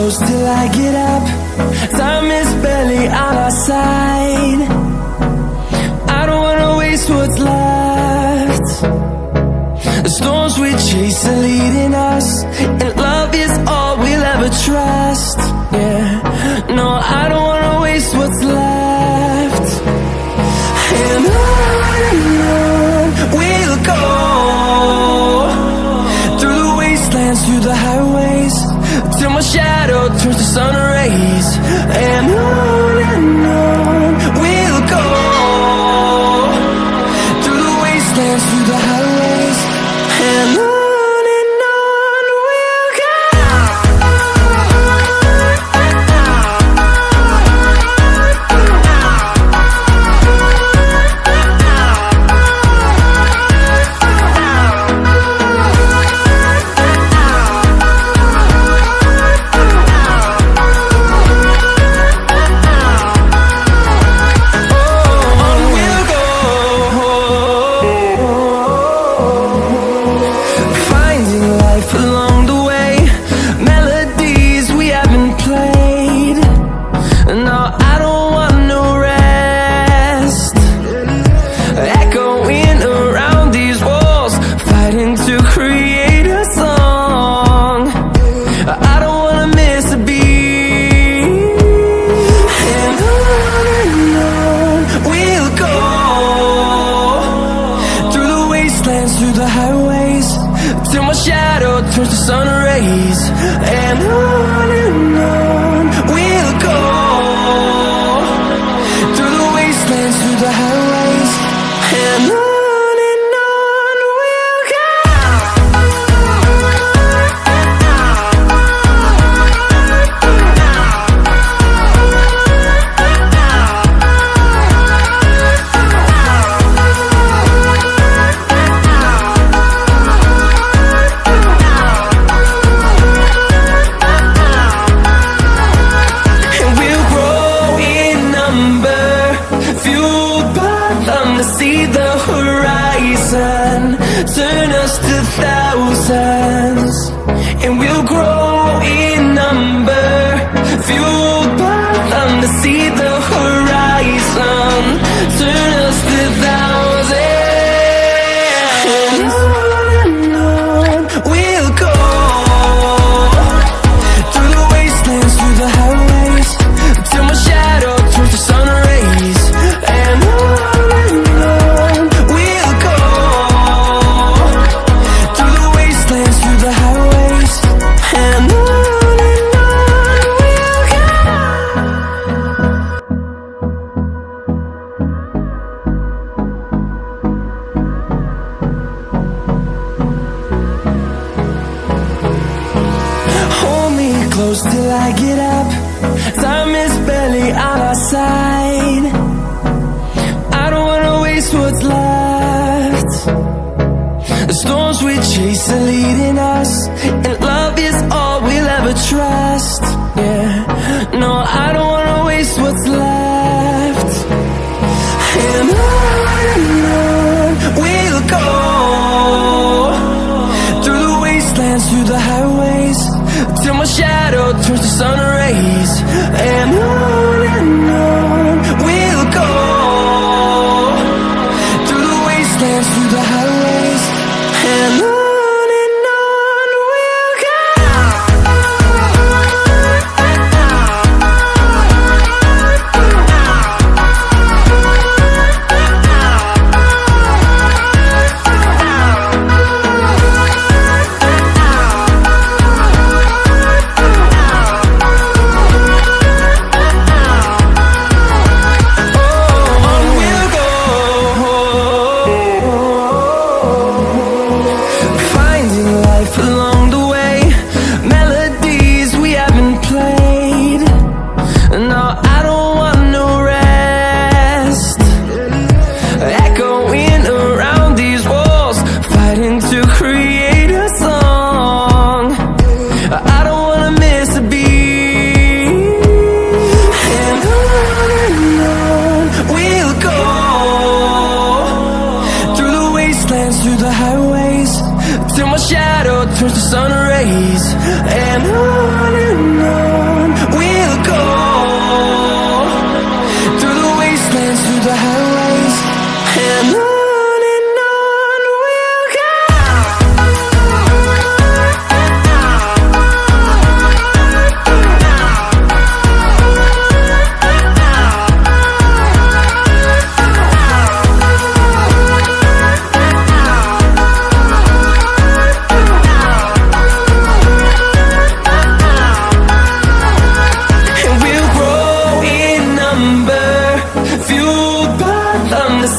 close till I get up. Time is barely on our side. I don't wanna waste what's left. The storms we chase are leading us, and love is all we'll ever trust. Yeah, no, I don't wanna waste what's left. And on we'll go, through the wastelands, through the highways, till my shadow turns to sun rays. And on we'll go, through the wastelands, through the highways, and on we'll go. Through the highways, till my shadow turns to sun rays. And on we'll go, through the wastelands, through the highways, and on we'll go. See the horizon, turn us to thousands, and we'll grow in number, fueled by them to see the horizon, turn us to thousands. And on we'll go, through the wastelands, through the highways, till my shadow turns to sun rays. And close till I get up. Time is barely on our side. I don't wanna waste what's left. The storms we chase are leading us, and love is all we'll ever trust. Yeah, no, I don't wanna waste what's left. And on we'll go, through the wastelands, through the highways, till my shadow turns to sun rays. And on we'll go, through the wastelands, through the highways, and on we'll go. Till my shadow turns to sun rays. And on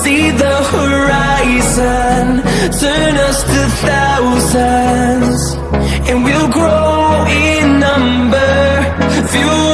see the horizon, turn us to thousands, and we'll grow in number, fuel